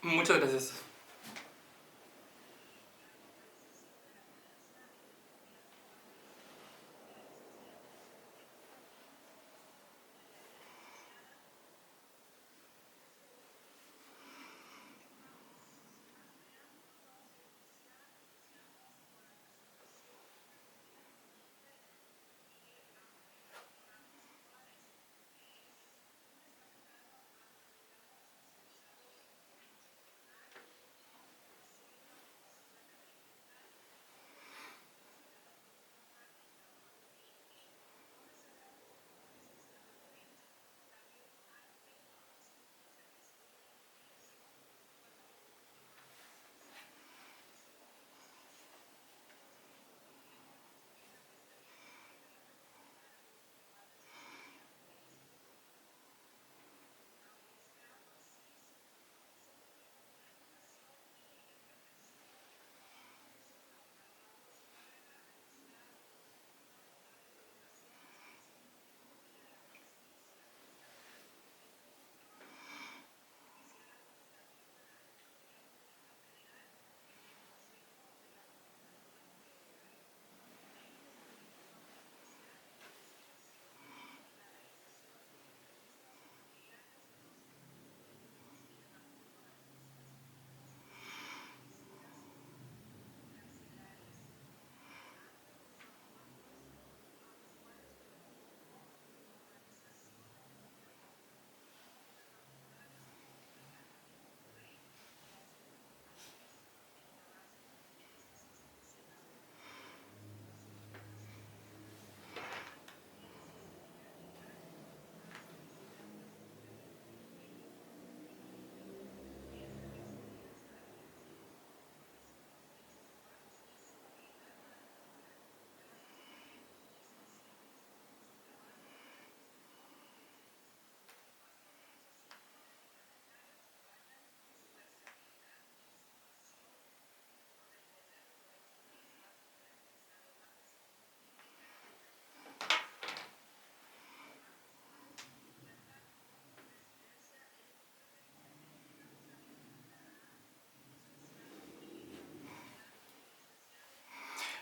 Muchas gracias.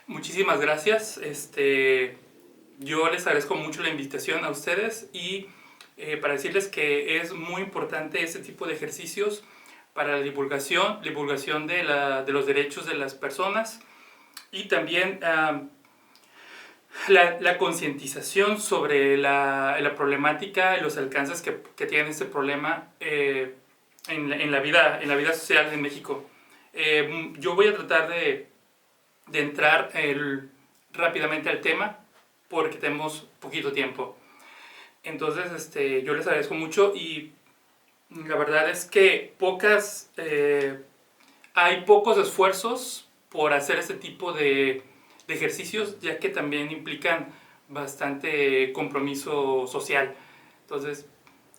Muchísimas gracias. Yo les agradezco mucho la invitación a ustedes y para decirles que es muy importante este tipo de ejercicios para la divulgación de los derechos de las personas y también la concientización sobre la problemática y los alcances que tiene este problema en la vida social en México. Yo voy a tratar de entrar rápidamente al tema porque tenemos poquito tiempo. Entonces, yo les agradezco mucho y la verdad es que hay pocos esfuerzos por hacer este tipo de ejercicios, ya que también implican bastante compromiso social. Entonces,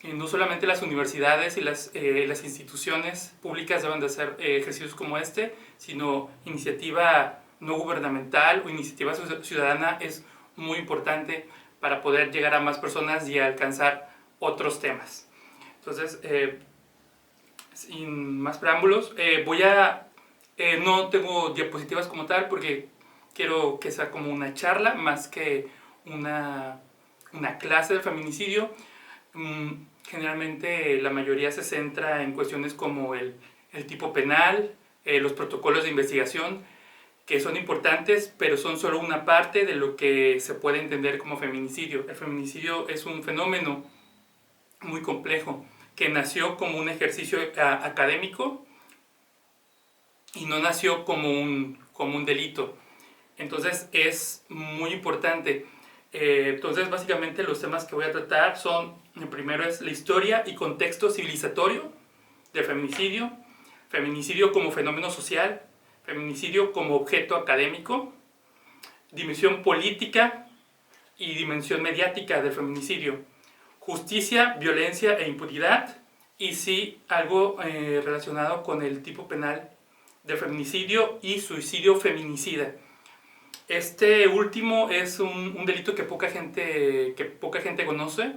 no solamente las universidades y las instituciones públicas deben de hacer ejercicios como este, sino iniciativa no gubernamental o iniciativa ciudadana es muy importante para poder llegar a más personas y alcanzar otros temas. Entonces, sin más preámbulos, no tengo diapositivas como tal porque quiero que sea como una charla más que una clase de feminicidio. Generalmente la mayoría se centra en cuestiones como el tipo penal, los protocolos de investigación, que son importantes, pero son solo una parte de lo que se puede entender como feminicidio. El feminicidio es un fenómeno muy complejo que nació como un ejercicio académico y no nació como un delito. Entonces es muy importante. Entonces básicamente los temas que voy a tratar son, el primero es la historia y contexto civilizatorio del feminicidio, feminicidio como fenómeno social, feminicidio como objeto académico, dimensión política y dimensión mediática del feminicidio, justicia, violencia e impunidad, y sí algo relacionado con el tipo penal del feminicidio y suicidio feminicida. Este último es un delito que poca gente conoce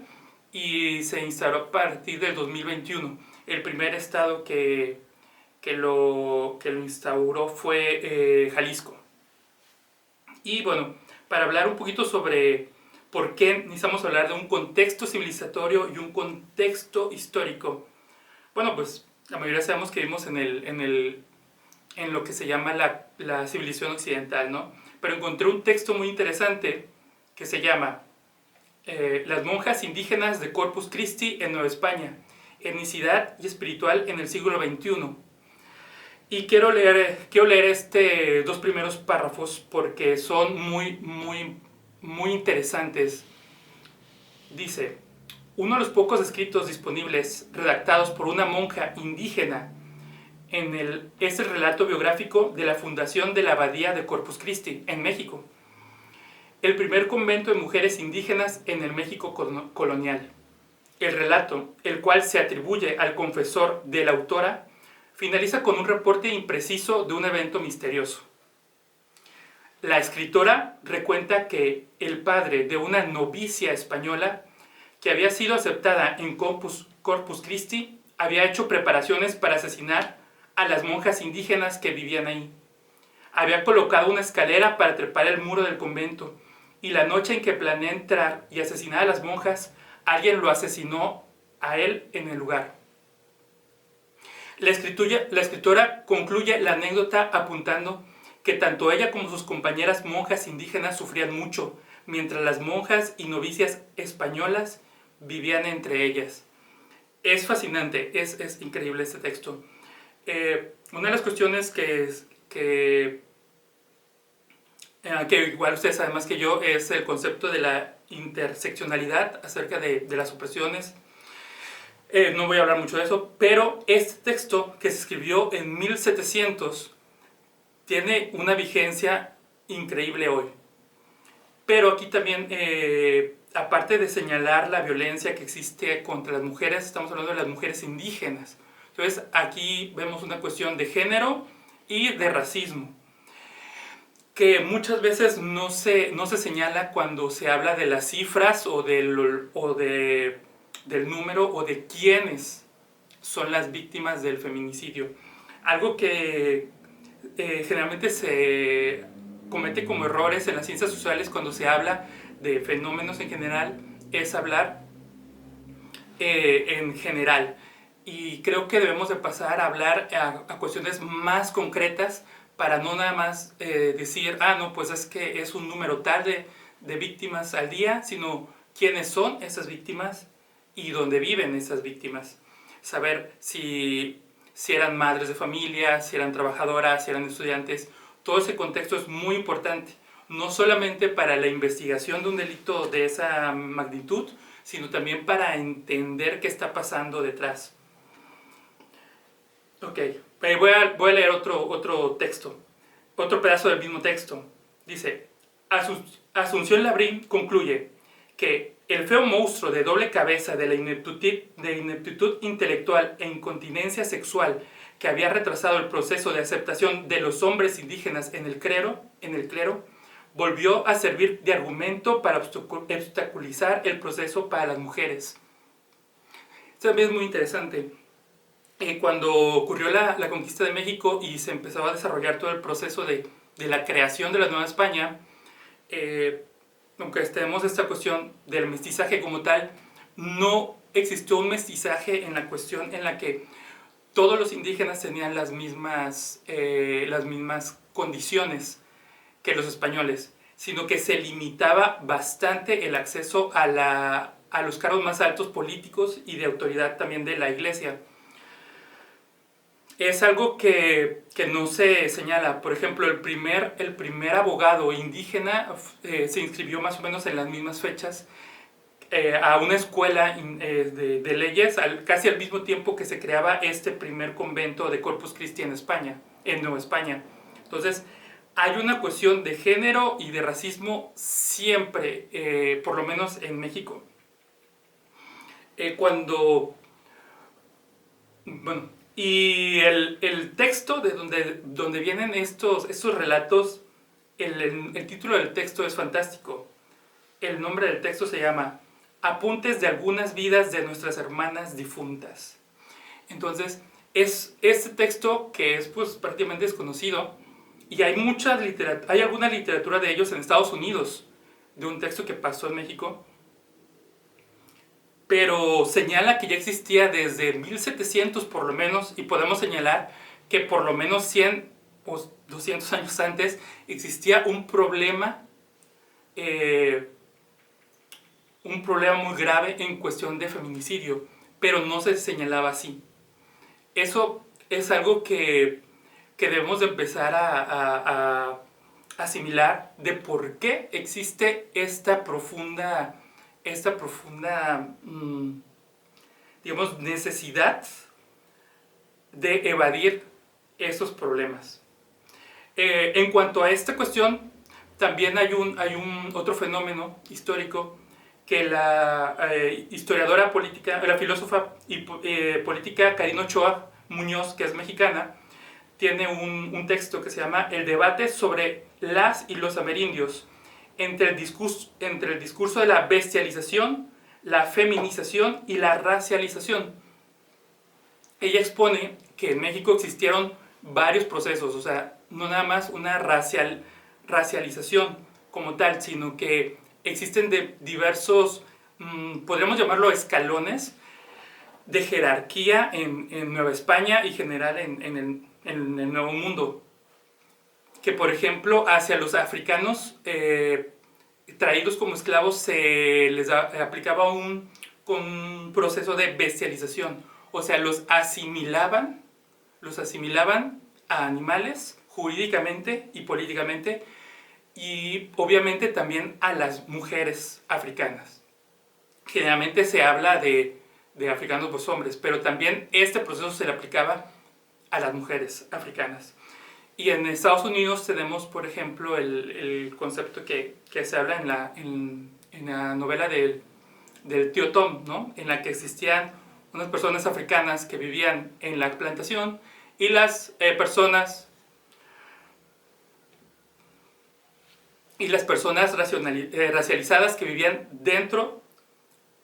y se instauró a partir del 2021. El primer estado que que lo instauró fue Jalisco. Y bueno, para hablar un poquito sobre por qué necesitamos hablar de un contexto civilizatorio y un contexto histórico. Bueno, pues la mayoría sabemos que vivimos en lo que se llama la civilización occidental, ¿no? Pero encontré un texto muy interesante que se llama Las monjas indígenas de Corpus Christi en Nueva España, etnicidad y espiritual en el siglo XXI. Y quiero leer dos primeros párrafos porque son muy interesantes. Dice: uno de los pocos escritos disponibles redactados por una monja indígena es el relato biográfico de la fundación de la Abadía de Corpus Christi en México, el primer convento de mujeres indígenas en el México colonial. El relato, el cual se atribuye al confesor de la autora, finaliza con un reporte impreciso de un evento misterioso. La escritora recuenta que el padre de una novicia española que había sido aceptada en Corpus Christi había hecho preparaciones para asesinar a las monjas indígenas que vivían ahí. Había colocado una escalera para trepar el muro del convento, y la noche en que planea entrar y asesinar a las monjas, alguien lo asesinó a él en el lugar. La escritora concluye la anécdota apuntando que tanto ella como sus compañeras monjas indígenas sufrían mucho, mientras las monjas y novicias españolas vivían entre ellas. Es fascinante, es increíble este texto. Una de las cuestiones que igual ustedes saben más que yo es el concepto de la interseccionalidad acerca de las opresiones. No voy a hablar mucho de eso, pero este texto que se escribió en 1700 tiene una vigencia increíble hoy. Pero aquí también, aparte de señalar la violencia que existe contra las mujeres, estamos hablando de las mujeres indígenas. Entonces aquí vemos una cuestión de género y de racismo, que muchas veces no se señala cuando se habla de las cifras o del número o de quiénes son las víctimas del feminicidio. Algo que generalmente se comete como errores en las ciencias sociales cuando se habla de fenómenos en general es hablar en general. Y creo que debemos de pasar a hablar a cuestiones más concretas para no nada más decir, no, pues es que es un número tal de víctimas al día, sino quiénes son esas víctimas y dónde viven esas víctimas. Saber si eran madres de familia, si eran trabajadoras, si eran estudiantes. Todo ese contexto es muy importante, no solamente para la investigación de un delito de esa magnitud, sino también para entender qué está pasando detrás. Ok, voy a leer otro texto, otro pedazo del mismo texto. Dice: Asunción Labrín concluye que el feo monstruo de doble cabeza de la ineptitud intelectual e incontinencia sexual que había retrasado el proceso de aceptación de los hombres indígenas en el clero, volvió a servir de argumento para obstaculizar el proceso para las mujeres. Esto también es muy interesante. Cuando ocurrió la conquista de México y se empezó a desarrollar todo el proceso de la creación de la Nueva España, aunque tenemos esta cuestión del mestizaje como tal, no existió un mestizaje en la cuestión en la que todos los indígenas tenían las mismas condiciones que los españoles, sino que se limitaba bastante el acceso a los cargos más altos políticos y de autoridad también de la iglesia. Es algo que no se señala. Por ejemplo, el primer abogado indígena se inscribió más o menos en las mismas fechas a una escuela de leyes casi al mismo tiempo que se creaba este primer convento de Corpus Christi en España, en Nueva España. Entonces, hay una cuestión de género y de racismo siempre, por lo menos en México. Y el texto de donde vienen estos relatos, el título del texto es fantástico. El nombre del texto se llama Apuntes de algunas vidas de nuestras hermanas difuntas. Entonces, Es este texto que es pues prácticamente desconocido, y hay hay alguna literatura de ellos en Estados Unidos, de un texto que pasó en México, pero señala que ya existía desde 1700 por lo menos, y podemos señalar que por lo menos 100 o 200 años antes existía eh, un problema muy grave en cuestión de feminicidio, pero no se señalaba así. Eso es algo que debemos de empezar a asimilar de por qué existe esta profunda digamos, necesidad de evadir esos problemas. En cuanto a esta cuestión, también hay un otro fenómeno histórico que la historiadora política, la filósofa y política Karina Ochoa Muñoz, que es mexicana, tiene un texto que se llama El debate sobre las y los amerindios, entre el discurso de la bestialización, la feminización y la racialización. Ella expone que en México existieron varios procesos, o sea, no nada más una racialización como tal, sino que existen diversos, podríamos llamarlo escalones, de jerarquía en Nueva España y general en el Nuevo Mundo. Que, por ejemplo, hacia los africanos traídos como esclavos se les aplicaba un proceso de bestialización. O sea, los asimilaban a animales jurídicamente y políticamente, y obviamente también a las mujeres africanas. Generalmente se habla de africanos pues hombres, pero también este proceso se le aplicaba a las mujeres africanas. Y en Estados Unidos tenemos, por ejemplo, el concepto que se habla en la novela del tío Tom, ¿no? En la que existían unas personas africanas que vivían en la plantación y las personas racializadas que vivían dentro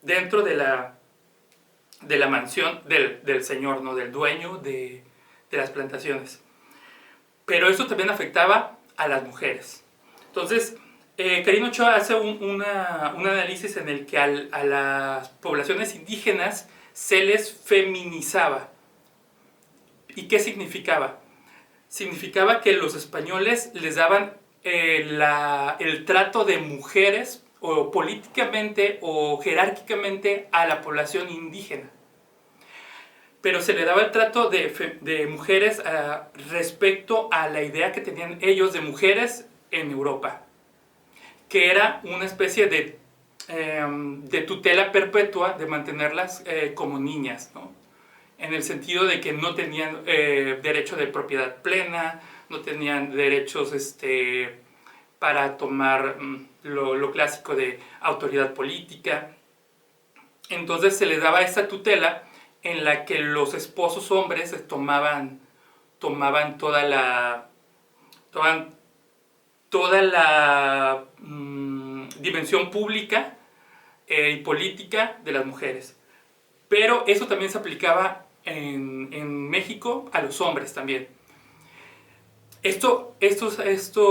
de la mansión del señor, ¿no? Del dueño de las plantaciones. Pero eso también afectaba a las mujeres. Entonces, Karina Ochoa hace un análisis en el que a las poblaciones indígenas se les feminizaba. ¿Y qué significaba? Significaba que los españoles les daban el trato de mujeres, o políticamente o jerárquicamente, a la población indígena. Pero se le daba el trato de mujeres respecto a la idea que tenían ellos de mujeres en Europa, que era una especie de tutela perpetua, de mantenerlas como niñas, ¿no? En el sentido de que no tenían derecho de propiedad plena, no tenían derechos para tomar lo clásico de autoridad política. Entonces se les daba esta tutela en la que los esposos hombres tomaban toda la dimensión pública y política de las mujeres. Pero eso también se aplicaba en México a los hombres también. Esto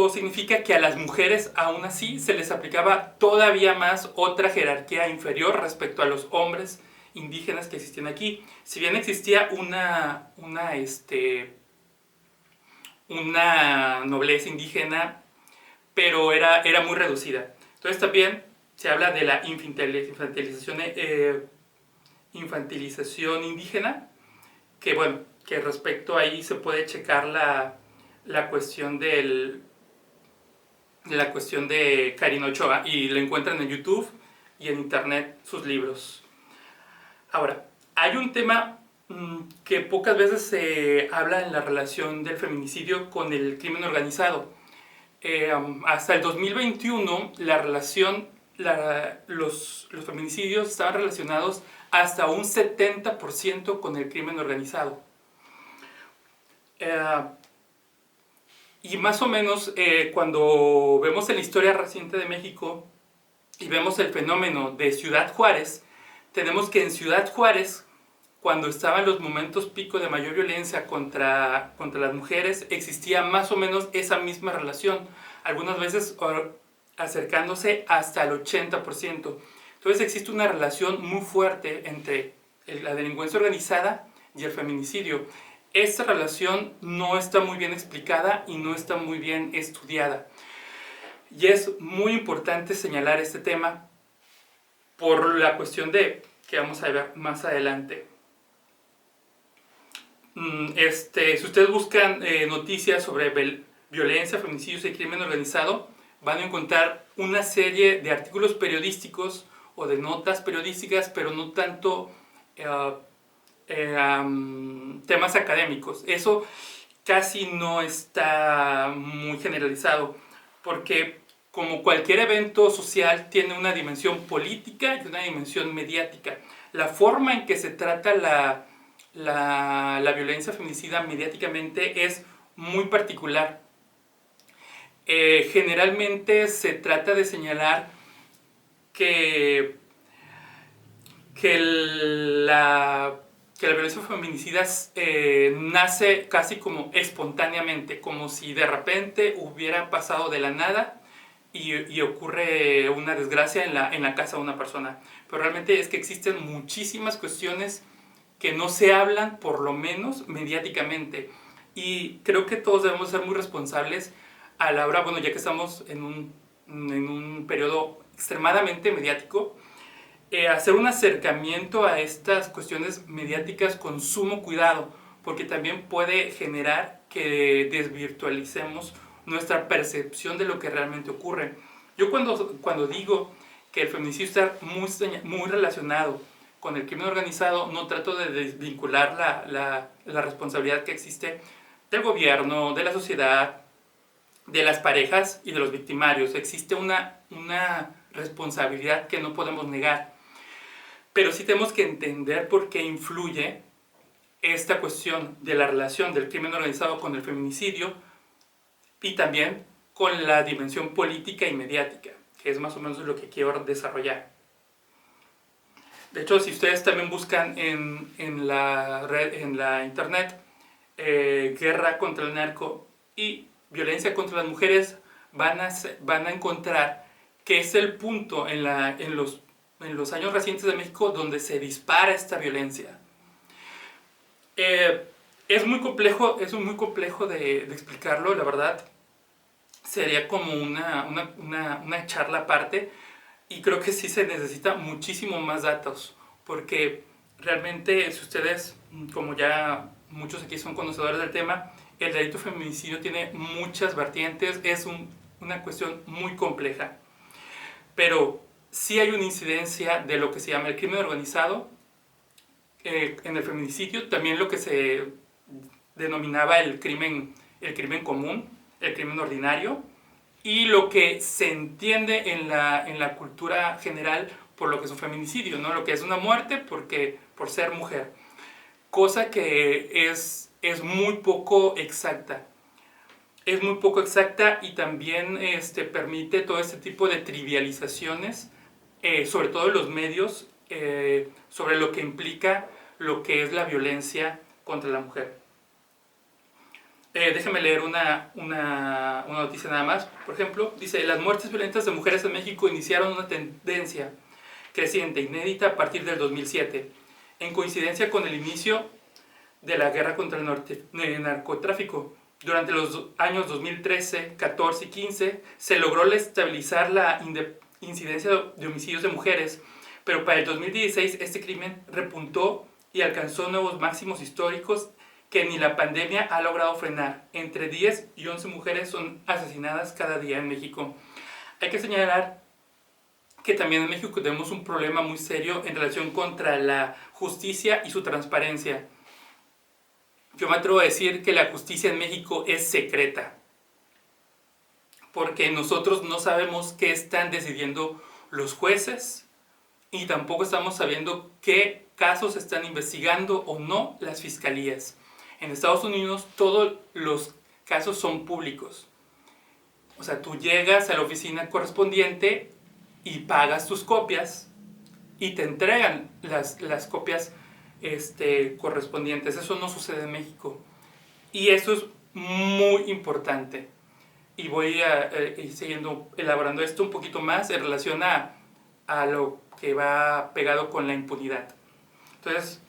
significa que a las mujeres aún así se les aplicaba todavía más otra jerarquía inferior respecto a los hombres indígenas que existían aquí. Si bien existía una nobleza indígena, pero era muy reducida. Entonces también se habla de la infantilización indígena, que bueno, que respecto ahí se puede checar la cuestión de Karina Ochoa, y lo encuentran en YouTube y en internet sus libros. Ahora, hay un tema que pocas veces se habla en la relación del feminicidio con el crimen organizado. Hasta el 2021 los feminicidios estaban relacionados hasta un 70% con el crimen organizado. Y más o menos cuando vemos en la historia reciente de México y vemos el fenómeno de Ciudad Juárez, tenemos que en Ciudad Juárez cuando estaban los momentos pico de mayor violencia contra las mujeres, existía más o menos esa misma relación, algunas veces acercándose hasta el 80%. Entonces existe una relación muy fuerte entre la delincuencia organizada y el feminicidio. Esta relación no está muy bien explicada y no está muy bien estudiada. Y es muy importante señalar este tema por la cuestión de que vamos a ver más adelante. Si ustedes buscan noticias sobre violencia, feminicidios y crimen organizado, van a encontrar una serie de artículos periodísticos o de notas periodísticas, pero no tanto temas académicos. Eso casi no está muy generalizado, porque como cualquier evento social tiene una dimensión política y una dimensión mediática. La forma en que se trata la violencia feminicida mediáticamente es muy particular. Generalmente se trata de señalar que la violencia feminicida nace casi como espontáneamente, como si de repente hubiera pasado de la nada y ocurre una desgracia en la casa de una persona. Pero realmente es que existen muchísimas cuestiones que no se hablan, por lo menos mediáticamente. Y creo que todos debemos ser muy responsables a la hora, bueno, ya que estamos en un periodo extremadamente mediático, hacer un acercamiento a estas cuestiones mediáticas con sumo cuidado, porque también puede generar que desvirtualicemos nuestra percepción de lo que realmente ocurre. Yo cuando digo que el feminicidio está muy relacionado con el crimen organizado, no trato de desvincular la responsabilidad que existe del gobierno, de la sociedad, de las parejas y de los victimarios. Existe una responsabilidad que no podemos negar, pero sí tenemos que entender por qué influye esta cuestión de la relación del crimen organizado con el feminicidio y también con la dimensión política y mediática, que es más o menos lo que quiero desarrollar. De hecho, si ustedes también buscan en la internet guerra contra el narco y violencia contra las mujeres, van a encontrar que es el punto en los años recientes de México donde se dispara esta violencia. Es muy complejo de explicarlo, la verdad. Sería como una charla aparte, y creo que sí se necesita muchísimo más datos, porque realmente, si ustedes, como ya muchos aquí son conocedores del tema, el delito feminicidio tiene muchas vertientes, es una cuestión muy compleja, pero sí hay una incidencia de lo que se llama el crimen organizado en el feminicidio, también lo que se denominaba el crimen común, el crimen ordinario, y lo que se entiende en la cultura general por lo que es un feminicidio, ¿no? Lo que es una muerte por ser mujer, cosa que es muy poco exacta. Es muy poco exacta y también permite todo este tipo de trivializaciones, sobre todo en los medios, sobre lo que implica lo que es la violencia contra la mujer. Déjenme leer una noticia nada más. Por ejemplo, dice: las muertes violentas de mujeres en México iniciaron una tendencia creciente, inédita a partir del 2007, en coincidencia con el inicio de la guerra contra el narcotráfico. Durante los años 2013, 14 y 15 se logró estabilizar la incidencia de homicidios de mujeres, pero para el 2016 este crimen repuntó y alcanzó nuevos máximos históricos que ni la pandemia ha logrado frenar. Entre 10 y 11 mujeres son asesinadas cada día en México. Hay que señalar que también en México tenemos un problema muy serio en relación contra la justicia y su transparencia. Yo me atrevo a decir que la justicia en México es secreta, porque nosotros no sabemos qué están decidiendo los jueces y tampoco estamos sabiendo qué casos están investigando o no las fiscalías. En Estados Unidos todos los casos son públicos. O sea, tú llegas a la oficina correspondiente y pagas tus copias y te entregan las copias correspondientes. Eso no sucede en México. Y eso es muy importante. Y voy a ir siguiendo elaborando esto un poquito más en relación a lo que va pegado con la impunidad. Entonces,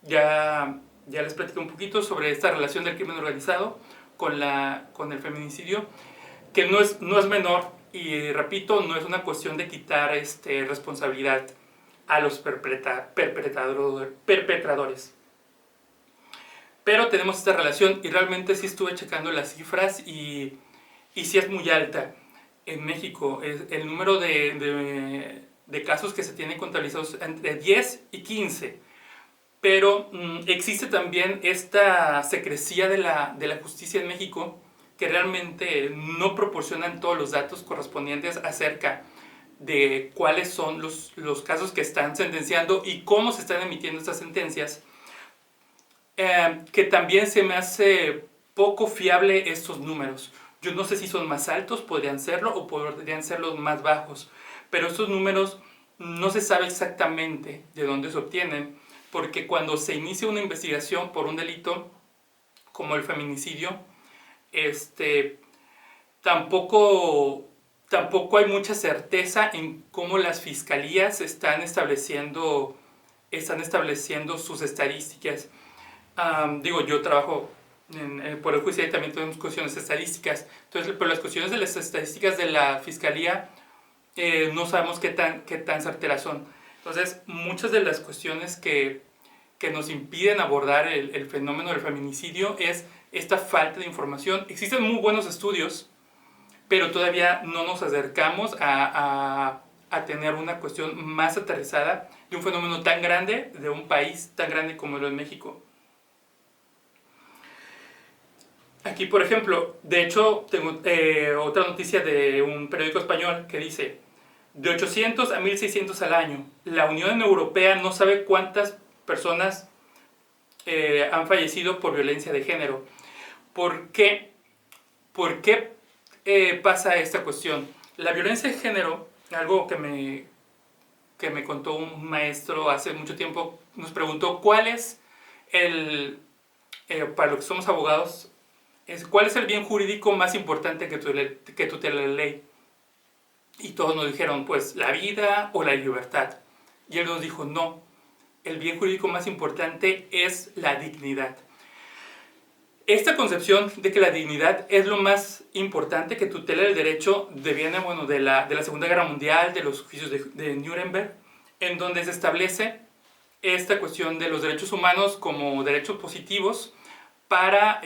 ya les platico un poquito sobre esta relación del crimen organizado con el feminicidio, que no es menor, y repito, no es una cuestión de quitar responsabilidad a los perpetradores. Pero tenemos esta relación, y realmente sí estuve checando las cifras, y sí es muy alta. En México, el número de casos que se tienen contabilizados entre 10 y 15. Pero existe también esta secrecía de la justicia en México, que realmente no proporcionan todos los datos correspondientes acerca de cuáles son los casos que están sentenciando y cómo se están emitiendo estas sentencias, que también se me hace poco fiable estos números. Yo no sé si son más altos, podrían serlo, o podrían ser los más bajos, pero estos números no se sabe exactamente de dónde se obtienen, porque cuando se inicia una investigación por un delito como el feminicidio, tampoco hay mucha certeza en cómo las fiscalías están estableciendo sus estadísticas. Digo, yo trabajo en el Poder Judicial y también tenemos cuestiones estadísticas. Entonces, pero las cuestiones de las estadísticas de la fiscalía no sabemos qué tan certeras son. Entonces, muchas de las cuestiones que nos impiden abordar el fenómeno del feminicidio es esta falta de información. Existen muy buenos estudios, pero todavía no nos acercamos a tener una cuestión más aterrizada de un fenómeno tan grande, de un país tan grande como lo es México. Aquí, por ejemplo, de hecho, tengo otra noticia de un periódico español que dice: de 800 a 1600 al año. La Unión Europea no sabe cuántas personas han fallecido por violencia de género. ¿Por qué? ¿Por qué pasa esta cuestión? La violencia de género, algo que me contó un maestro hace mucho tiempo, nos preguntó cuál es para los que somos abogados, ¿cuál es el bien jurídico más importante que tutela la ley? Y todos nos dijeron, pues, la vida o la libertad. Y él nos dijo, no, el bien jurídico más importante es la dignidad. Esta concepción de que la dignidad es lo más importante que tutela el derecho viene, bueno, de la Segunda Guerra Mundial, de los juicios de Nuremberg, en donde se establece esta cuestión de los derechos humanos como derechos positivos para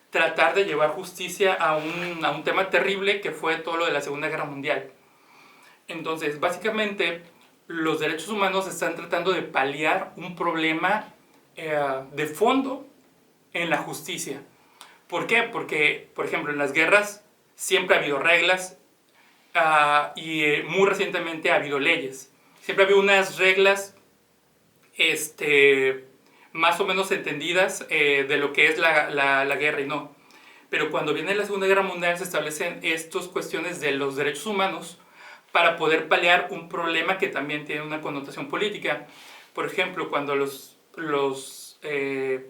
tratar de llevar justicia a un tema terrible que fue todo lo de la Segunda Guerra Mundial. Entonces, básicamente, los derechos humanos están tratando de paliar un problema de fondo en la justicia. ¿Por qué? Porque, por ejemplo, en las guerras siempre ha habido reglas y muy recientemente ha habido leyes. Siempre ha habido unas reglas más o menos entendidas de lo que es la guerra y no. Pero cuando viene la Segunda Guerra Mundial se establecen estas cuestiones de los derechos humanos para poder paliar un problema que también tiene una connotación política. Por ejemplo, cuando los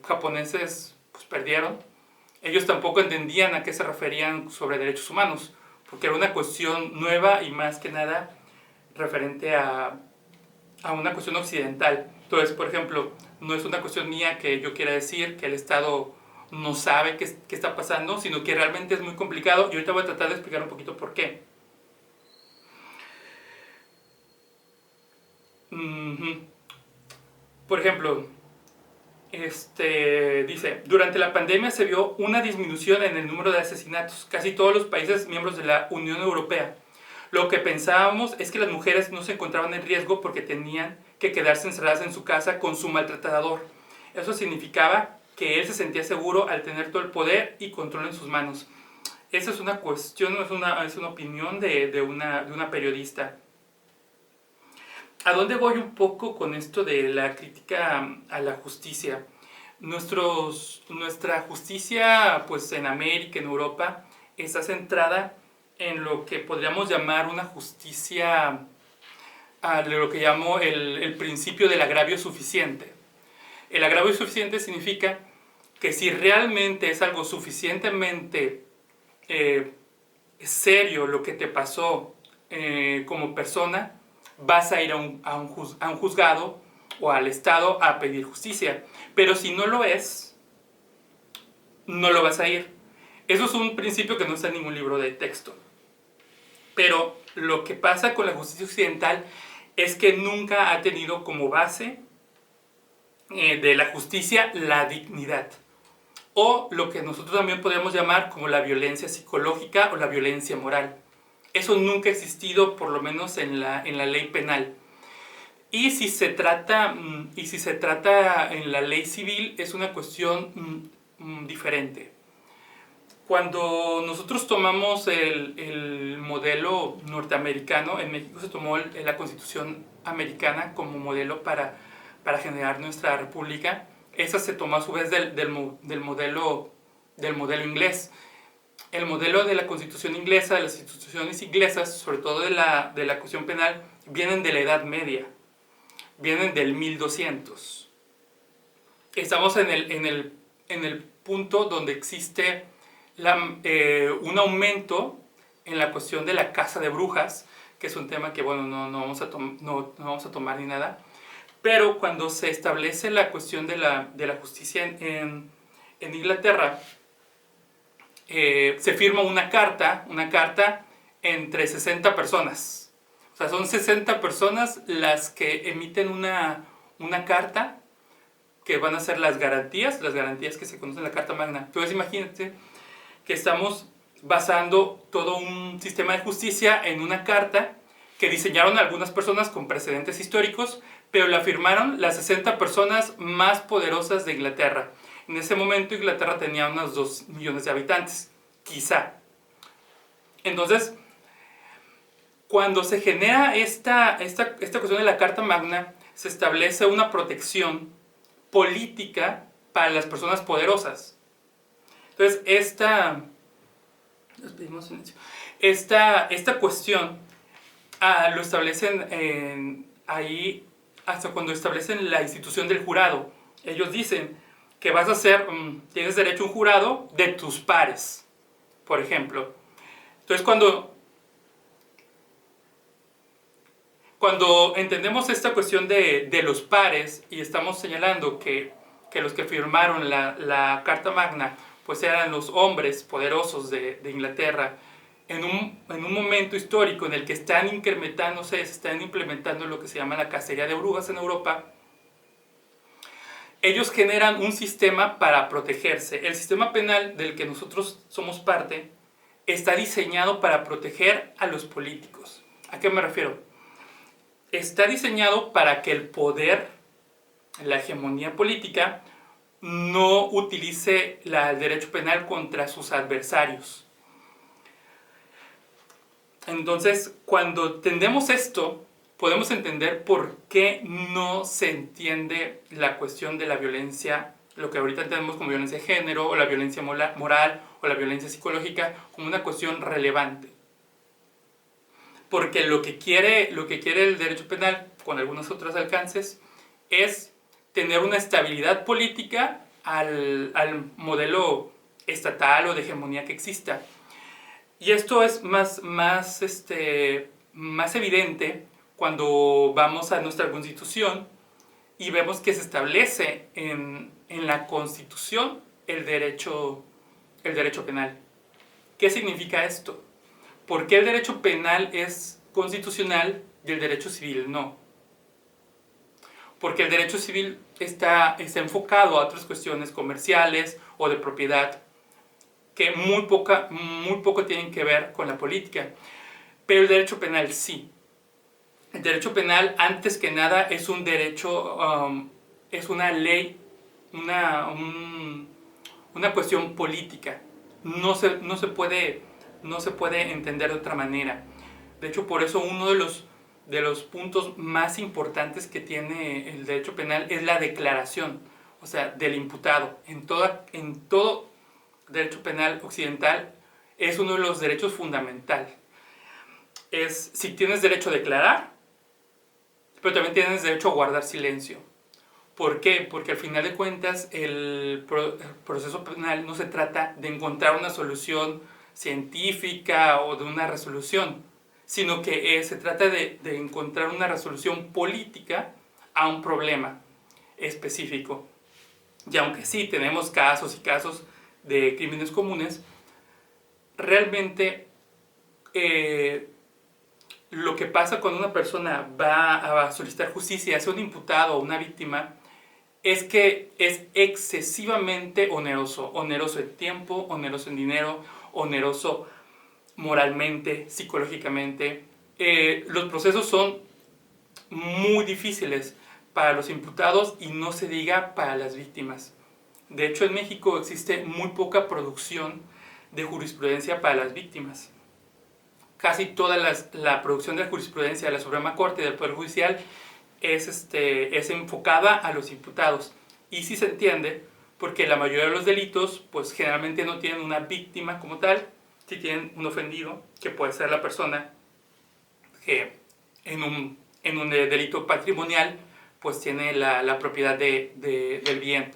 japoneses pues, perdieron, ellos tampoco entendían a qué se referían sobre derechos humanos, porque era una cuestión nueva y más que nada referente a una cuestión occidental. Entonces, por ejemplo, no es una cuestión mía que yo quiera decir que el Estado no sabe qué está pasando, sino que realmente es muy complicado y ahorita voy a tratar de explicar un poquito por qué. Por ejemplo, dice, durante la pandemia se vio una disminución en el número de asesinatos. Casi todos los países miembros de la Unión Europea. Lo que pensábamos es que las mujeres no se encontraban en riesgo porque tenían que quedarse encerradas en su casa con su maltratador. Eso significaba que él se sentía seguro al tener todo el poder y control en sus manos. Esa es una cuestión, es una opinión de una periodista. ¿A dónde voy un poco con esto de la crítica a la justicia? Nuestra justicia, pues en América, en Europa, está centrada en lo que podríamos llamar una justicia a lo que llamo el principio del agravio suficiente. El agravio suficiente significa que si realmente es algo suficientemente serio lo que te pasó como persona, vas a ir a un juzgado o al Estado a pedir justicia. Pero si no lo es, no lo vas a ir. Eso es un principio que no está en ningún libro de texto. Pero lo que pasa con la justicia occidental es que nunca ha tenido como base de la justicia la dignidad, o lo que nosotros también podemos llamar como la violencia psicológica o la violencia moral. Eso nunca ha existido, por lo menos en la ley penal. Y si se trata en la ley civil, es una cuestión diferente. Cuando nosotros tomamos el modelo norteamericano, en México se tomó la Constitución americana como modelo para generar nuestra república. Esa se tomó a su vez del modelo inglés. El modelo de la Constitución inglesa, de las instituciones inglesas, sobre todo de la cuestión penal, vienen de la Edad Media, vienen del 1200. Estamos en el punto donde existe un aumento en la cuestión de la caza de brujas, que es un tema que, bueno, no vamos a tomar ni nada. Pero cuando se establece la cuestión de la justicia en Inglaterra, se firma una carta entre 60 personas. O sea, son 60 personas las que emiten una carta que van a ser las garantías que se conocen en la Carta Magna. Entonces imagínate que estamos basando todo un sistema de justicia en una carta que diseñaron algunas personas con precedentes históricos, pero la firmaron las 60 personas más poderosas de Inglaterra. En ese momento Inglaterra tenía unos 2 millones de habitantes, quizá. Entonces, cuando se genera esta cuestión de la Carta Magna, se establece una protección política para las personas poderosas. Entonces, esta cuestión lo establecen ahí hasta cuando establecen la institución del jurado. Ellos dicen que tienes derecho a un jurado de tus pares, por ejemplo. Entonces, cuando entendemos esta cuestión de los pares y estamos señalando que los que firmaron la Carta Magna pues eran los hombres poderosos de Inglaterra, en un momento histórico en el que se están implementando lo que se llama la cacería de brujas en Europa, ellos generan un sistema para protegerse. El sistema penal del que nosotros somos parte está diseñado para proteger a los políticos. ¿A qué me refiero? Está diseñado para que el poder, la hegemonía política, no utilice el derecho penal contra sus adversarios. Entonces, cuando entendemos esto, podemos entender por qué no se entiende la cuestión de la violencia, lo que ahorita entendemos como violencia de género, o la violencia moral, o la violencia psicológica, como una cuestión relevante. Porque lo que quiere el derecho penal, con algunos otros alcances, es tener una estabilidad política al modelo estatal o de hegemonía que exista. Y esto es más evidente cuando vamos a nuestra Constitución y vemos que se establece en la Constitución el derecho penal. ¿Qué significa esto? ¿Por qué el derecho penal es constitucional y el derecho civil no? Porque el derecho civil está enfocado a otras cuestiones comerciales o de propiedad que muy poco tienen que ver con la política. Pero el derecho penal sí. El derecho penal, antes que nada, es un derecho, es una ley, una cuestión política. No se puede entender de otra manera. De hecho, por eso uno de los puntos más importantes que tiene el derecho penal es la declaración, o sea, del imputado. En todo derecho penal occidental es uno de los derechos fundamentales. Si tienes derecho a declarar, pero también tienes derecho a guardar silencio. ¿Por qué? Porque al final de cuentas el proceso penal no se trata de encontrar una solución científica o de una resolución, sino que se trata de encontrar una resolución política a un problema específico. Y aunque sí tenemos casos y casos de crímenes comunes, realmente lo que pasa cuando una persona va a solicitar justicia hacia un imputado o una víctima es que es excesivamente oneroso. Oneroso en tiempo, oneroso en dinero, oneroso moralmente, psicológicamente. Los procesos son muy difíciles para los imputados y no se diga para las víctimas. De hecho, en México existe muy poca producción de jurisprudencia para las víctimas. Casi toda la producción de la jurisprudencia de la Suprema Corte y del Poder Judicial es enfocada a los imputados. Y sí se entiende, porque la mayoría de los delitos, pues generalmente no tienen una víctima como tal, sí tienen un ofendido, que puede ser la persona que en un delito patrimonial, pues tiene la propiedad del bien.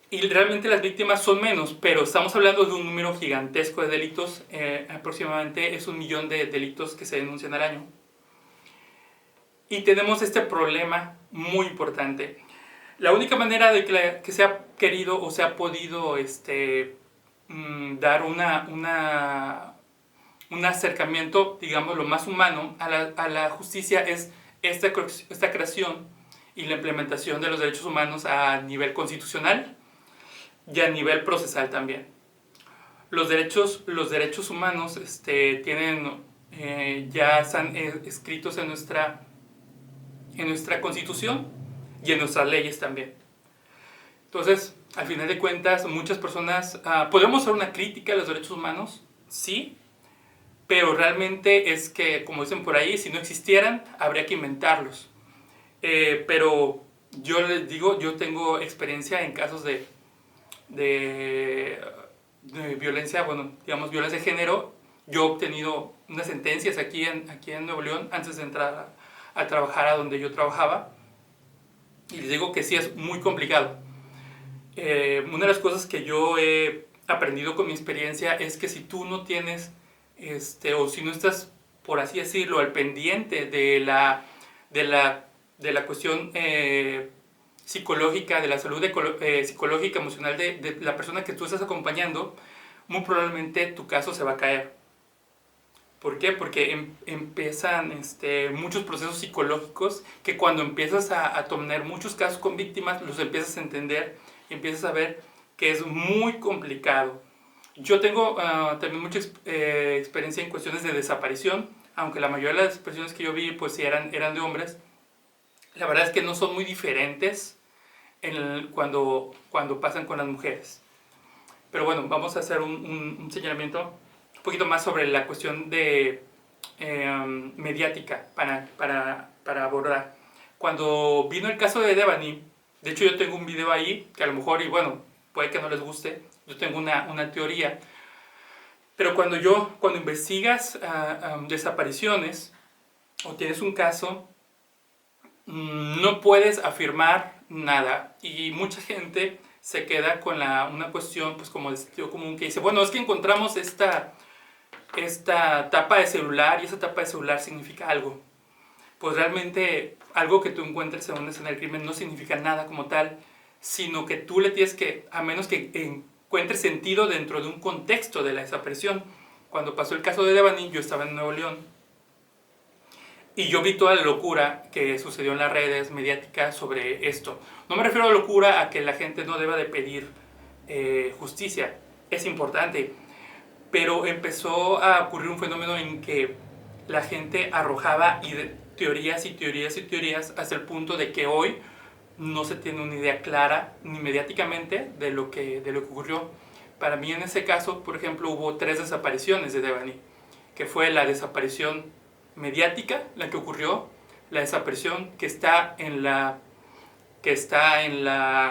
Y realmente las víctimas son menos, pero estamos hablando de un número gigantesco de delitos, aproximadamente es 1 millón de delitos que se denuncian al año. Y tenemos este problema muy importante. La única manera de que se ha querido o se ha podido dar un acercamiento, digamos, lo más humano a la justicia es esta creación y la implementación de los derechos humanos a nivel constitucional y a nivel procesal también. Los derechos humanos tienen, ya están escritos en nuestra Constitución y en nuestras leyes también. Entonces, al final de cuentas, muchas personas, ¿podemos hacer una crítica a los derechos humanos? Sí, pero realmente es que, como dicen por ahí, si no existieran, habría que inventarlos. Pero yo les digo, yo tengo experiencia en casos de violencia, bueno, digamos, violencia de género. Yo he obtenido unas sentencias aquí en Nuevo León antes de entrar a trabajar a donde yo trabajaba. Y les digo que sí es muy complicado. Una de las cosas que yo he aprendido con mi experiencia es que si tú no tienes, o si no estás, por así decirlo, al pendiente de la cuestión psicológica, de la salud psicológica, emocional de la persona que tú estás acompañando, muy probablemente tu caso se va a caer. ¿Por qué? Porque empiezan muchos procesos psicológicos que cuando empiezas a tener muchos casos con víctimas, los empiezas a entender y empiezas a ver que es muy complicado. Yo tengo también mucha experiencia en cuestiones de desaparición, aunque la mayoría de las desapariciones que yo vi pues sí eran de hombres. La verdad es que no son muy diferentes cuando pasan con las mujeres. Pero bueno, vamos a hacer un señalamiento un poquito más sobre la cuestión de mediática para abordar. Cuando vino el caso de Devani, de hecho yo tengo un video ahí, que a lo mejor, y bueno, puede que no les guste, yo tengo una teoría, pero cuando investigas desapariciones o tienes un caso, no puedes afirmar nada, y mucha gente se queda con una cuestión, pues como de sentido común, que dice, bueno, es que encontramos esta tapa de celular y esa tapa de celular significa algo. Pues realmente algo que tú encuentres en una escena del crimen no significa nada como tal, sino que tú le tienes que, a menos que encuentres sentido dentro de un contexto de la desaparición. Cuando pasó el caso de Devani, yo estaba en Nuevo León y yo vi toda la locura que sucedió en las redes mediáticas sobre esto. No me refiero a locura a que la gente no deba de pedir justicia, es importante, pero empezó a ocurrir un fenómeno en que la gente arrojaba teorías y teorías y teorías hasta el punto de que hoy no se tiene una idea clara ni mediáticamente de lo que ocurrió. Para mí en ese caso, por ejemplo, hubo 3 desapariciones de Devani, que fue la desaparición mediática, la que ocurrió, la desaparición que está en la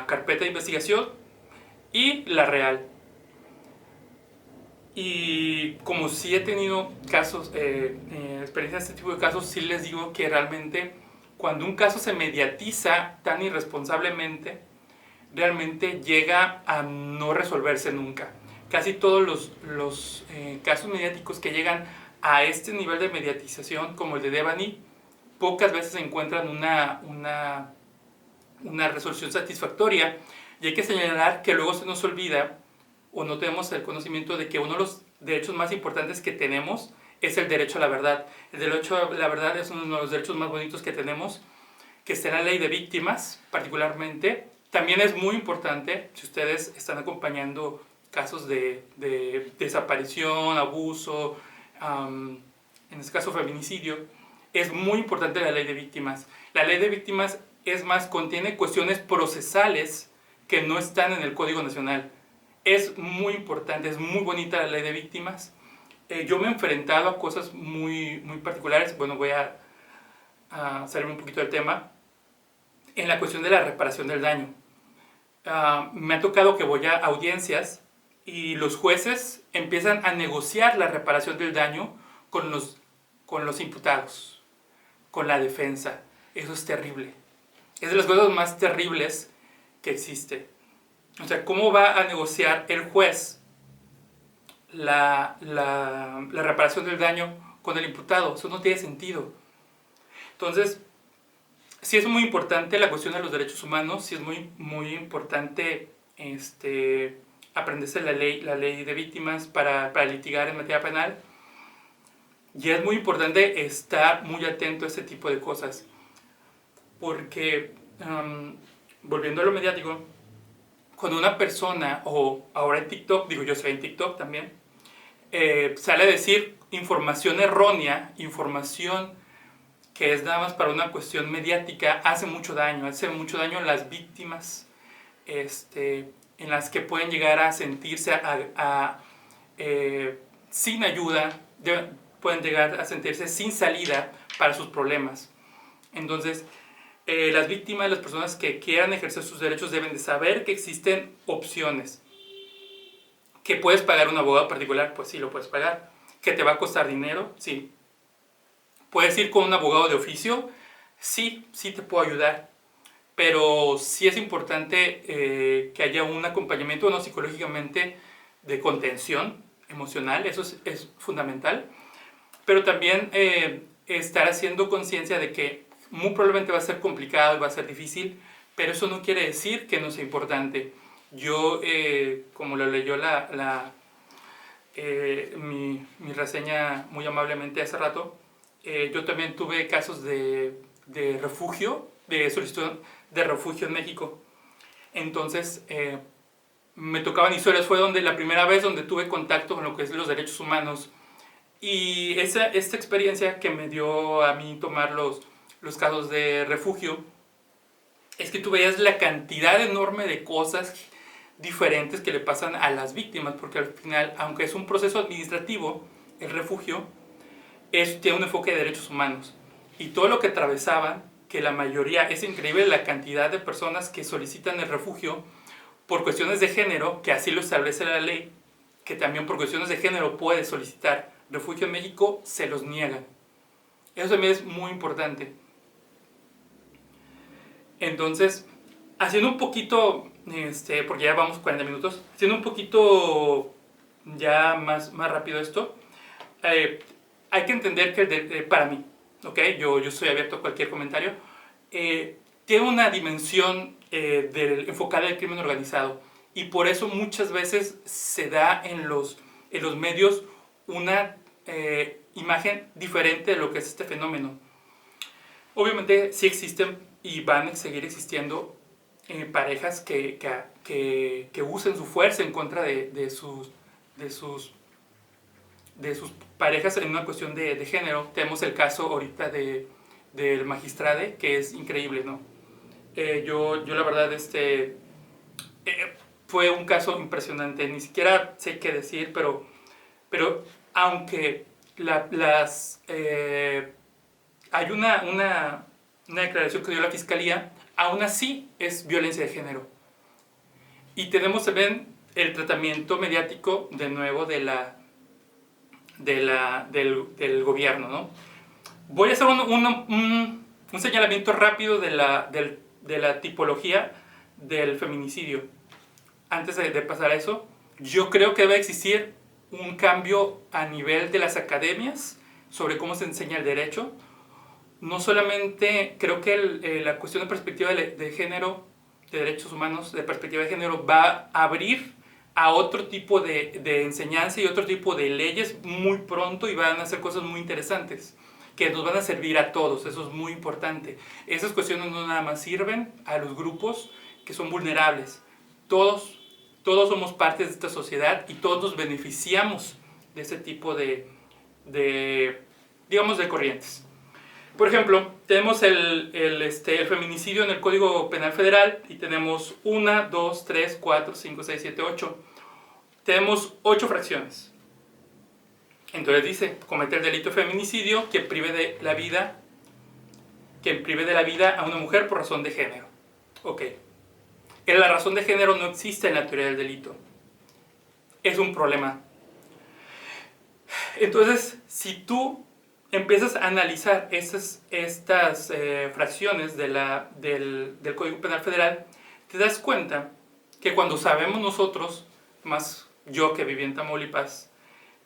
carpeta de investigación y la real. Y como sí he tenido casos, experiencias de este tipo de casos, sí les digo que realmente cuando un caso se mediatiza tan irresponsablemente, realmente llega a no resolverse nunca. Casi todos los casos mediáticos que llegan a este nivel de mediatización, como el de Devani, pocas veces encuentran una resolución satisfactoria. Y hay que señalar que luego se nos olvida o no tenemos el conocimiento de que uno de los derechos más importantes que tenemos es el derecho a la verdad. El derecho a la verdad es uno de los derechos más bonitos que tenemos, que está en la ley de víctimas particularmente. También es muy importante, si ustedes están acompañando casos de desaparición, abuso, en este caso feminicidio, es muy importante la ley de víctimas. La ley de víctimas, es más, contiene cuestiones procesales que no están en el Código Nacional. Es muy importante, es muy bonita la ley de víctimas. Yo me he enfrentado a cosas muy particulares. Bueno, voy a salirme un poquito del tema. En la cuestión de la reparación del daño. Me ha tocado que voy a audiencias y los jueces empiezan a negociar la reparación del daño con los imputados, con la defensa. Eso es terrible. Es de las cosas más terribles que existe. O sea, ¿cómo va a negociar el juez la reparación del daño con el imputado? Eso no tiene sentido. Entonces, sí es muy importante la cuestión de los derechos humanos, sí es muy importante aprenderse la ley de víctimas para litigar en materia penal. Y es muy importante estar muy atento a este tipo de cosas. Porque, volviendo a lo mediático, cuando una persona, o ahora en TikTok, digo yo soy en TikTok también, sale a decir información errónea, información que es nada más para una cuestión mediática, hace mucho daño a las víctimas, en las que pueden llegar a sentirse sin ayuda, pueden llegar a sentirse sin salida para sus problemas. Entonces, las víctimas, las personas que quieran ejercer sus derechos deben de saber que existen opciones. ¿Que puedes pagar un abogado particular? Pues sí, lo puedes pagar. ¿Que te va a costar dinero? Sí. ¿Puedes ir con un abogado de oficio? Sí, sí te puedo ayudar. Pero sí es importante que haya un acompañamiento, no psicológicamente, de contención emocional. Eso es fundamental. Pero también estar haciendo conciencia de que muy probablemente va a ser complicado y va a ser difícil, pero eso no quiere decir que no sea importante. Yo, como lo leyó mi reseña muy amablemente hace rato, yo también tuve casos de refugio, de solicitud de refugio en México. Entonces, me tocaban historias, fue la primera vez donde tuve contacto con lo que es los derechos humanos. Y esta experiencia que me dio a mí tomar los casos de refugio, es que tú veías la cantidad enorme de cosas diferentes que le pasan a las víctimas, porque al final, aunque es un proceso administrativo, el refugio tiene un enfoque de derechos humanos. Y todo lo que atravesaban, que la mayoría, es increíble la cantidad de personas que solicitan el refugio por cuestiones de género, que así lo establece la ley, que también por cuestiones de género puede solicitar refugio en México, se los niegan. Eso también es muy importante. Entonces, haciendo un poquito, porque ya vamos 40 minutos, haciendo un poquito ya más rápido esto, hay que entender que para mí, ¿ok? Yo estoy abierto a cualquier comentario, tiene una dimensión enfocada al crimen organizado, y por eso muchas veces se da en los medios una imagen diferente de lo que es este fenómeno. Obviamente sí existen y van a seguir existiendo parejas que usen su fuerza en contra de sus parejas en una cuestión de género. Tenemos el caso ahorita del Magistrade, que es increíble, ¿no? Yo la verdad, fue un caso impresionante. Ni siquiera sé qué decir, pero aunque hay una declaración que dio la Fiscalía, aún así es violencia de género. Y tenemos también el tratamiento mediático, de nuevo, de del gobierno, ¿no? Voy a hacer un señalamiento rápido de la tipología del feminicidio. Antes de pasar a eso, yo creo que debe existir un cambio a nivel de las academias sobre cómo se enseña el derecho. No solamente creo que la cuestión de perspectiva de género, de derechos humanos, de perspectiva de género, va a abrir a otro tipo de enseñanza y otro tipo de leyes muy pronto, y van a hacer cosas muy interesantes que nos van a servir a todos. Eso es muy importante. Esas cuestiones no nada más sirven a los grupos que son vulnerables. Todos somos parte de esta sociedad y todos nos beneficiamos de ese tipo digamos, de corrientes. Por ejemplo, tenemos el feminicidio en el Código Penal Federal y tenemos 1, 2, 3, 4, 5, 6, 7, 8. Tenemos 8 fracciones. Entonces dice, cometer delito de feminicidio que prive de la vida a una mujer por razón de género. Ok. La razón de género no existe en la teoría del delito. Es un problema. Entonces, si tú empiezas a analizar estas fracciones del Código Penal Federal, te das cuenta que cuando sabemos nosotros, más yo que viví en Tamaulipas,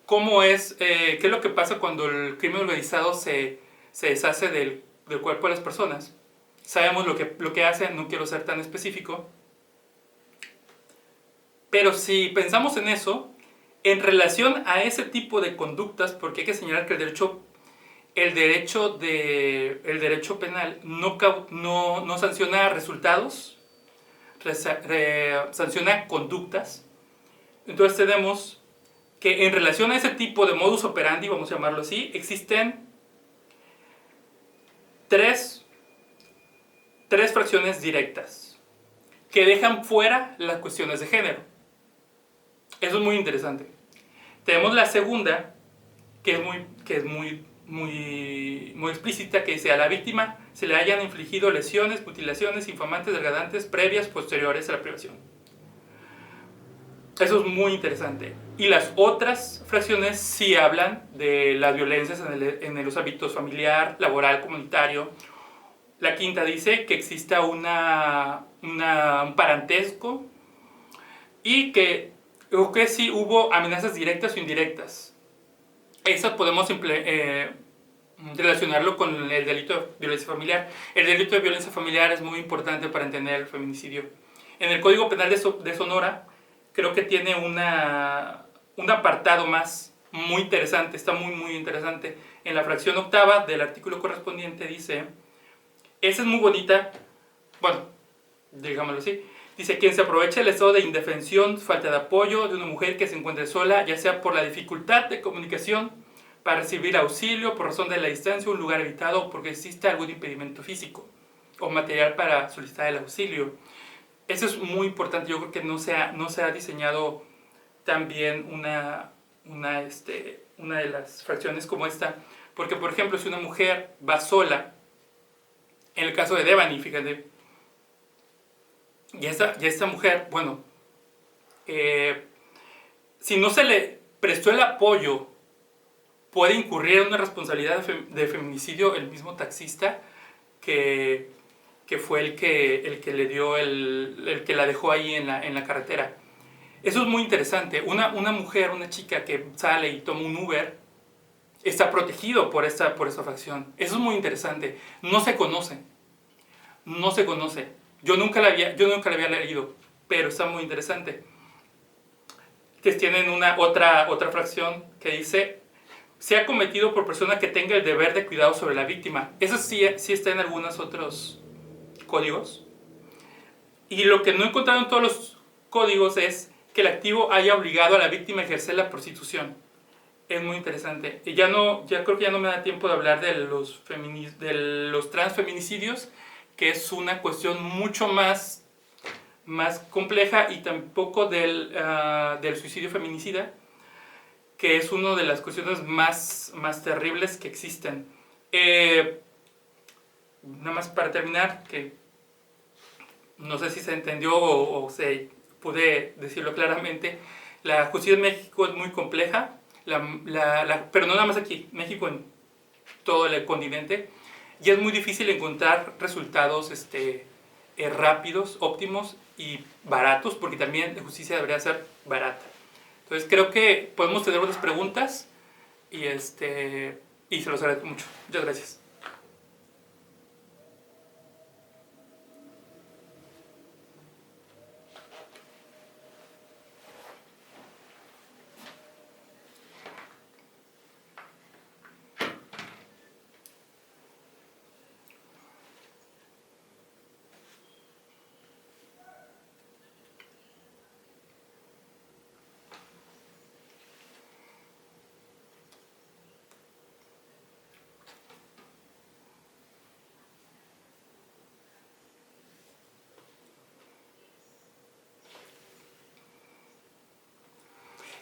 qué es lo que pasa cuando el crimen organizado se deshace del cuerpo de las personas. Sabemos lo que hacen, no quiero ser tan específico, pero si pensamos en eso, en relación a ese tipo de conductas, porque hay que señalar que el derecho penal no sanciona resultados, sanciona conductas. Entonces tenemos que en relación a ese tipo de modus operandi, vamos a llamarlo así, existen tres fracciones directas que dejan fuera las cuestiones de género. Eso es muy interesante. Tenemos la segunda, que es muy explícita, que dice: a la víctima se le hayan infligido lesiones, mutilaciones, infamantes, degradantes, previas, posteriores a la privación. Eso es muy interesante. Y las otras fracciones sí hablan de las violencias en los ámbitos familiar, laboral, comunitario. La quinta dice que exista un parentesco y que sí hubo amenazas directas o indirectas. Eso podemos relacionarlo con el delito de violencia familiar. El delito de violencia familiar es muy importante para entender el feminicidio. En el Código Penal de Sonora, creo que tiene un apartado más muy interesante, está muy interesante. En la fracción octava del artículo correspondiente dice, esa es muy bonita, bueno, digámoslo así, dice: quien se aprovecha del estado de indefensión, falta de apoyo de una mujer que se encuentre sola, ya sea por la dificultad de comunicación para recibir auxilio, por razón de la distancia, un lugar habitado, o porque existe algún impedimento físico o material para solicitar el auxilio. Eso es muy importante. Yo creo que no se ha diseñado también una de las fracciones como esta, porque, por ejemplo, si una mujer va sola, en el caso de Devani, fíjate, y esta mujer, bueno, si no se le prestó el apoyo, puede incurrir en una responsabilidad de feminicidio el mismo taxista que fue el que le dio el que la dejó ahí en la carretera. Eso es muy interesante. Una mujer, una chica que sale y toma un Uber, está protegido por esta facción. Eso es muy interesante. No se conoce. Yo nunca la había leído, pero está muy interesante. Que tienen otra fracción que dice: sea cometido por persona que tenga el deber de cuidado sobre la víctima. Eso sí está en algunos otros códigos. Y lo que no he encontrado en todos los códigos es que el activo haya obligado a la víctima a ejercer la prostitución. Es muy interesante. Y ya creo que ya no me da tiempo de hablar de los transfeminicidios, que es una cuestión mucho más compleja, y tampoco del suicidio feminicida, que es una de las cuestiones más terribles que existen. Nada más para terminar, que no sé si se entendió o pude decirlo claramente, la justicia en México es muy compleja. pero no nada más aquí, México, en todo el continente, y es muy difícil encontrar resultados rápidos, óptimos y baratos, porque también la justicia debería ser barata. Entonces creo que podemos tener unas preguntas y, y se los agradezco mucho. Muchas gracias.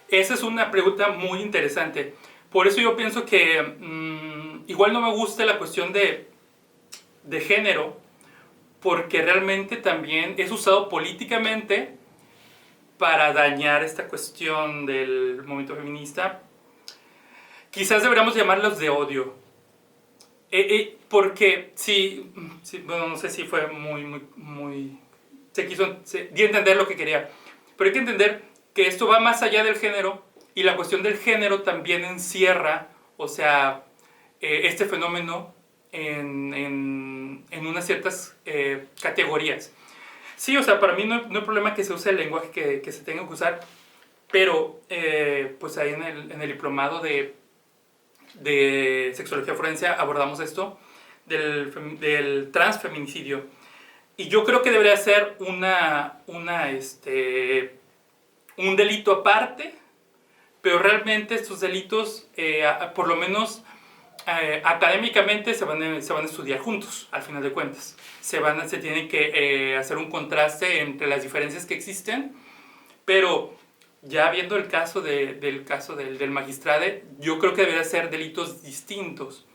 Esa es una pregunta muy interesante. Por eso yo pienso que igual no me gusta la cuestión de género, porque realmente también es usado políticamente para dañar esta cuestión del movimiento feminista. Quizás deberíamos llamarlos de odio. Porque sí, bueno, no sé si fue muy di a entender lo que quería. Pero hay que entender que esto va más allá del género, y la cuestión del género también encierra, o sea, este fenómeno en unas ciertas categorías. Sí, o sea, para mí no hay problema que se use el lenguaje que se tenga que usar, pero pues ahí en el diplomado de sexología forense abordamos esto del transfeminicidio. Y yo creo que debería ser un delito aparte, pero realmente estos delitos, por lo menos académicamente, se van a estudiar juntos, al final de cuentas. Se tiene que hacer un contraste entre las diferencias que existen, pero ya viendo el caso del magistrado, yo creo que debería ser delitos distintos.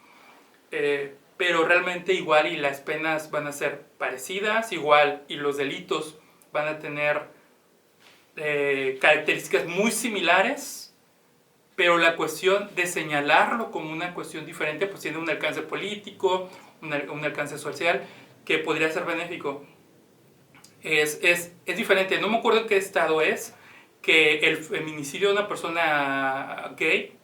Pero realmente igual y las penas van a ser parecidas, igual y los delitos van a tener características muy similares, pero la cuestión de señalarlo como una cuestión diferente pues tiene un alcance político, un alcance social que podría ser benéfico. Es diferente. No me acuerdo en qué estado es que el feminicidio de una persona gay,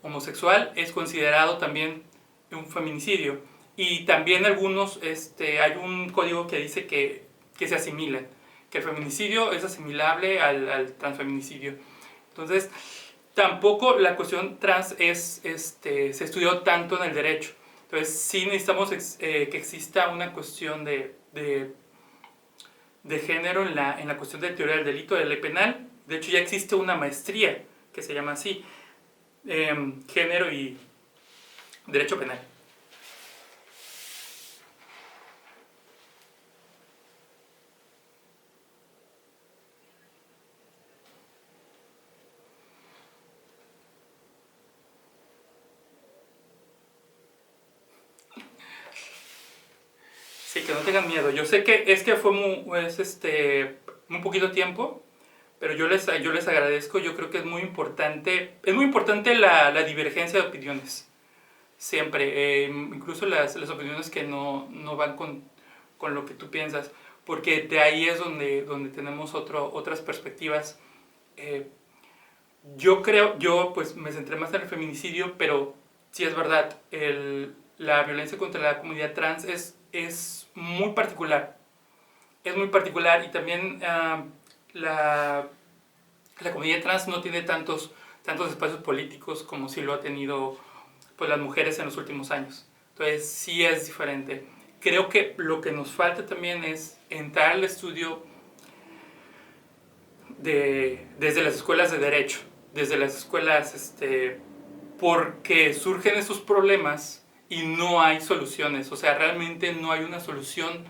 homosexual, es considerado también un feminicidio. Y también algunos, hay un código que dice que se asimilan, que el feminicidio es asimilable al transfeminicidio. Entonces, tampoco la cuestión trans se estudió tanto en el derecho. Entonces, sí necesitamos que exista una cuestión de género en la cuestión de teoría del delito, de ley penal. De hecho, ya existe una maestría que se llama así, género y derecho penal. Sí, que no tengan miedo. Yo sé que fue muy poquito tiempo, pero yo les agradezco. Yo creo que es muy importante la divergencia de opiniones, siempre, incluso las opiniones que no van con lo que tú piensas, porque de ahí es donde tenemos otras perspectivas. Eh, yo pues me centré más en el feminicidio, pero sí es verdad, la violencia contra la comunidad trans es muy particular. Es muy particular, y también la comunidad trans no tiene tantos espacios políticos como sí lo ha tenido pues, las mujeres en los últimos años. Entonces sí es diferente. Creo que lo que nos falta también es entrar al estudio desde las escuelas de derecho, desde las escuelas, porque surgen esos problemas y no hay soluciones. O sea, realmente no hay una solución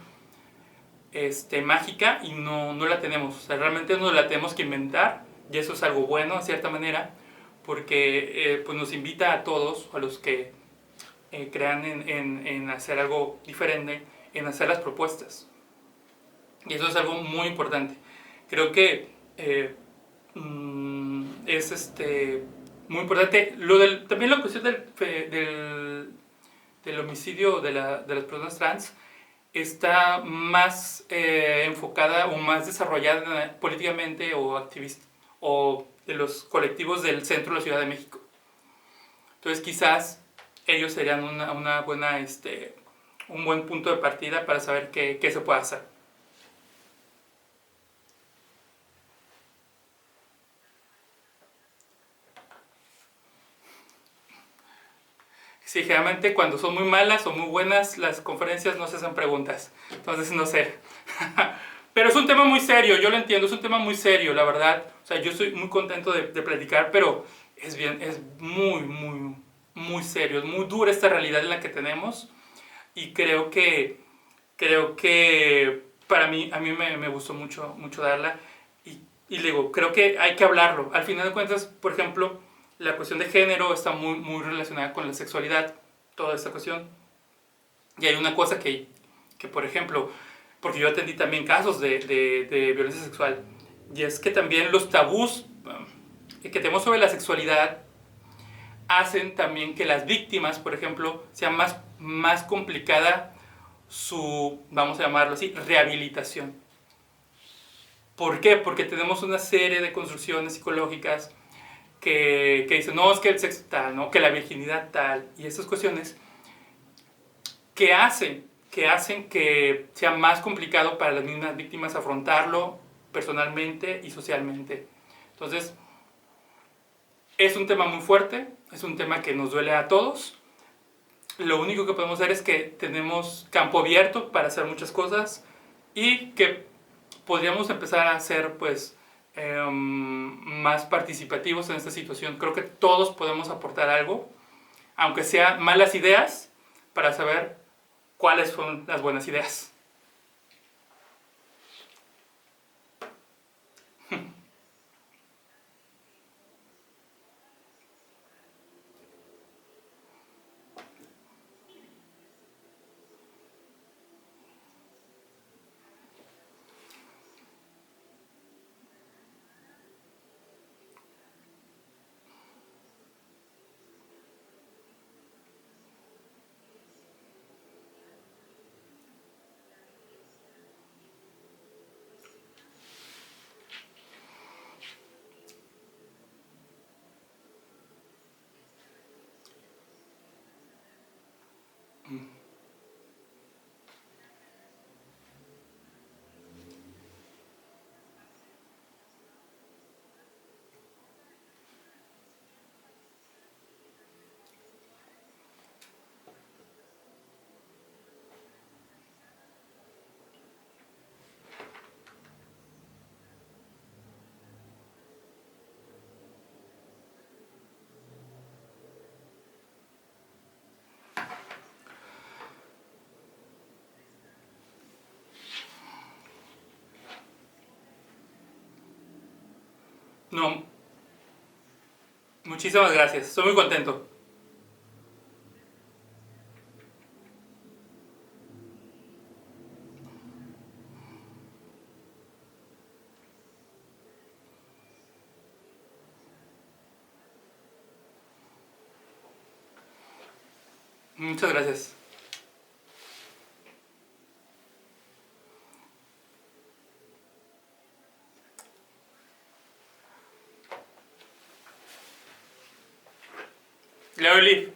mágica, y no la tenemos. O sea, realmente nos la tenemos que inventar, y eso es algo bueno, de cierta manera, porque pues nos invita a todos, a los que crean en hacer algo diferente, en hacer las propuestas. Y eso es algo muy importante. Creo que es muy importante. También la cuestión del homicidio de las personas trans está más enfocada o más desarrollada políticamente o activista o de los colectivos del centro de la Ciudad de México. Entonces quizás ellos serían una buena, un buen punto de partida para saber qué se puede hacer. Sí, generalmente cuando son muy malas o muy buenas las conferencias no se hacen preguntas. Entonces no sé. Pero es un tema muy serio, yo lo entiendo, es un tema muy serio, la verdad. O sea, yo estoy muy contento de platicar, pero es muy serio, es muy dura esta realidad en la que tenemos. Y creo que a mí me gustó mucho darla. Y digo, creo que hay que hablarlo. Al final de cuentas, por ejemplo, la cuestión de género está muy relacionada con la sexualidad, toda esta cuestión. Y hay una cosa que por ejemplo, porque yo atendí también casos de violencia sexual, y es que también los tabús que tenemos sobre la sexualidad hacen también que las víctimas, por ejemplo, sea más complicada su, vamos a llamarlo así, rehabilitación. ¿Por qué? Porque tenemos una serie de construcciones psicológicas que dicen, no, es que el sexo tal, ¿no? Que la virginidad tal, y estas cuestiones que hacen que sea más complicado para las mismas víctimas afrontarlo personalmente y socialmente. Entonces, es un tema muy fuerte, es un tema que nos duele a todos. Lo único que podemos hacer es que tenemos campo abierto para hacer muchas cosas y que podríamos empezar a ser pues más participativos en esta situación. Creo que todos podemos aportar algo, aunque sean malas ideas, para saber cuáles son las buenas ideas. No, muchísimas gracias, estoy muy contento. Muchas gracias. Leoli.